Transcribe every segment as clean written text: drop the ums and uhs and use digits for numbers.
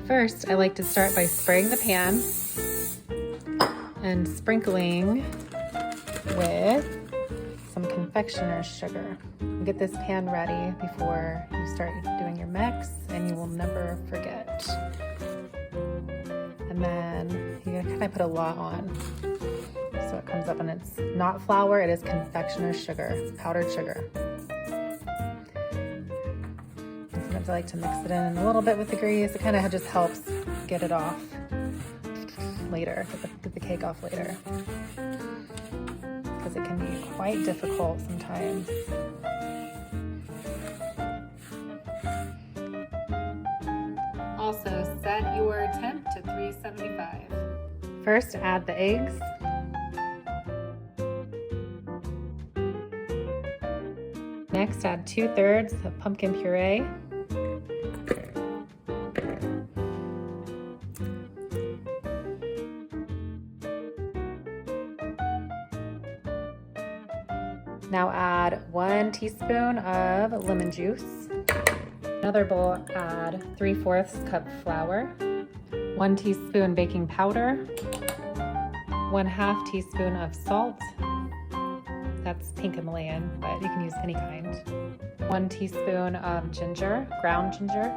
First, I like to start by spraying the pan and sprinkling with some confectioner's sugar. Get this pan ready before you start doing your mix and you will never forget. And then you kind of put a lot on so it comes up, and it's not flour, it is confectioner's sugar, powdered sugar. Sometimes I like to mix it in a little bit with the grease. It kind of just helps get it off later, get the cake off later, because it can be quite difficult sometimes. Also, set your temp to 375. First, add the eggs. Next, add 2/3 of pumpkin puree. Now add 1 teaspoon of lemon juice. Another bowl, add 3/4 cup flour, 1 teaspoon baking powder, 1/2 teaspoon of salt. That's pink Himalayan, but you can use any kind. 1 teaspoon of ginger, ground ginger,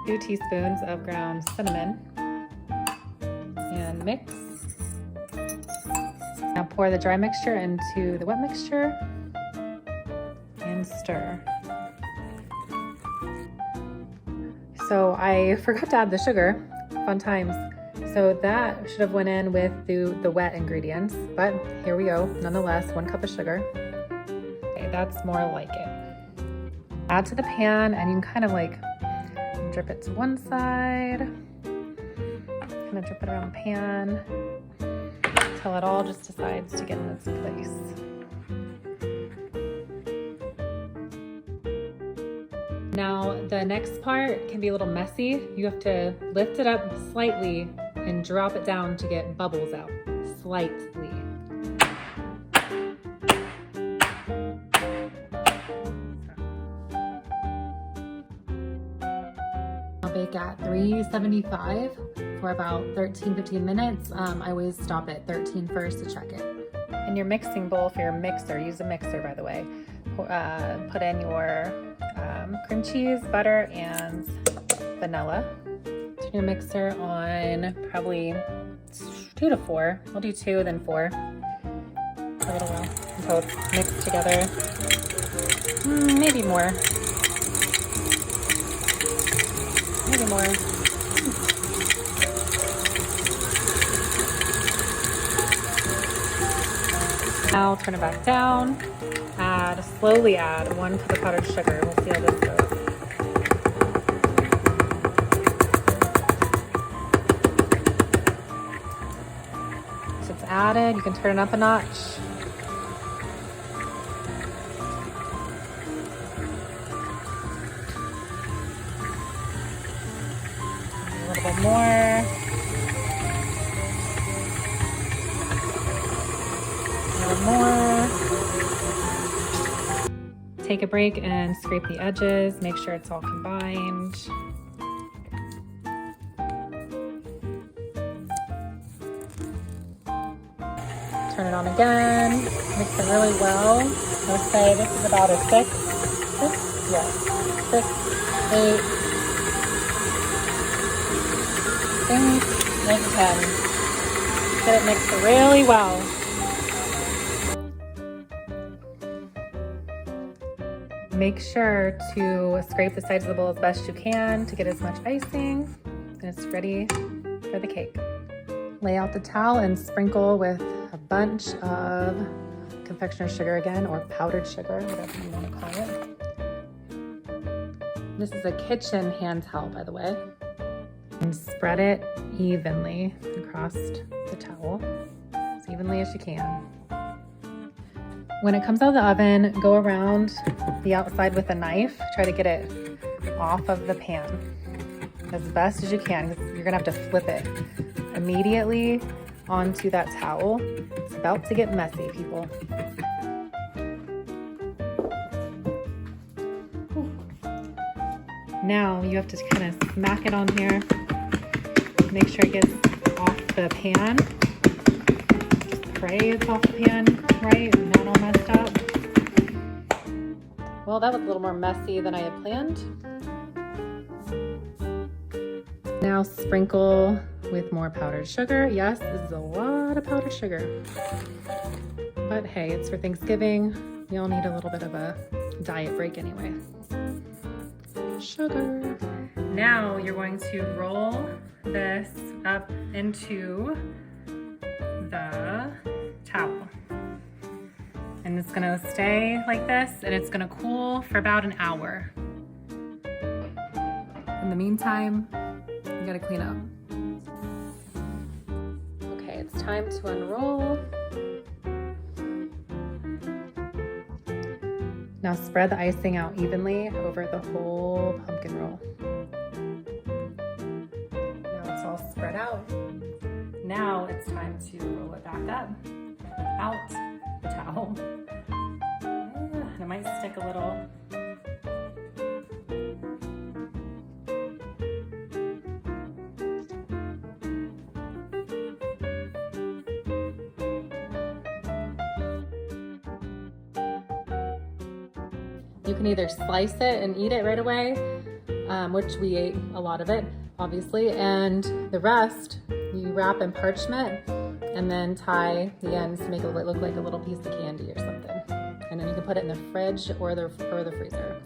2 teaspoons of ground cinnamon, and mix. Now pour the dry mixture into the wet mixture and stir. So I forgot to add the sugar, fun times. So that should have went in with the wet ingredients, but here we go. Nonetheless, 1 cup of sugar. Okay, that's more like it. Add to the pan, and you can kind of like drip it to one side, kind of drip it around the pan, till it all just decides to get in its place. Now, the next part can be a little messy. You have to lift it up slightly and drop it down to get bubbles out, slightly. I'll bake at 375 for about 13-15 minutes. I always stop at 13 first to check it. In your mixing bowl for your mixer, use a mixer by the way, put in your cream cheese, butter, and vanilla. Turn your mixer on probably 2 to 4. I'll do 2, then 4 for a little while until it's mixed together. Maybe more. Maybe more. Now turn it back down. Slowly add 1 cup of powdered sugar. We'll see how this goes. So it's added. You can turn it up a notch. A little bit more. A little more. Take a break and scrape the edges, make sure it's all combined. Turn it on again, mix it really well. I would say this is about a 6, 8, maybe 10. Get it mixed really well. Make sure to scrape the sides of the bowl as best you can to get as much icing, and it's ready for the cake. Lay out the towel and sprinkle with a bunch of confectioner's sugar again, or powdered sugar, whatever you want to call it. This is a kitchen hand towel, by the way. And spread it evenly across the towel, as evenly as you can. When it comes out of the oven, go around the outside with a knife. Try to get it off of the pan as best as you can, because you're gonna have to flip it immediately onto that towel. It's about to get messy, people. Now you have to kind of smack it on here. Make sure it gets off the pan. Just pray it's off the pan, right? Not all messed up. Well, that was a little more messy than I had planned. Now sprinkle with more powdered sugar. Yes, this is a lot of powdered sugar. But hey, it's for Thanksgiving. We all need a little bit of a diet break anyway. Sugar. Now you're going to roll this up into the towel. And it's gonna stay like this and it's gonna cool for about an hour. In the meantime, you gotta clean up. Okay, it's time to unroll. Now spread the icing out evenly over the whole pumpkin roll. Now it's all spread out. Now it's time to roll it back up, out the towel. And it might stick a little. You can either slice it and eat it right away, which we ate a lot of it, obviously, and the rest you wrap in parchment and then tie the ends to make it look like a little piece of candy or something. And then you can put it in the fridge or the freezer.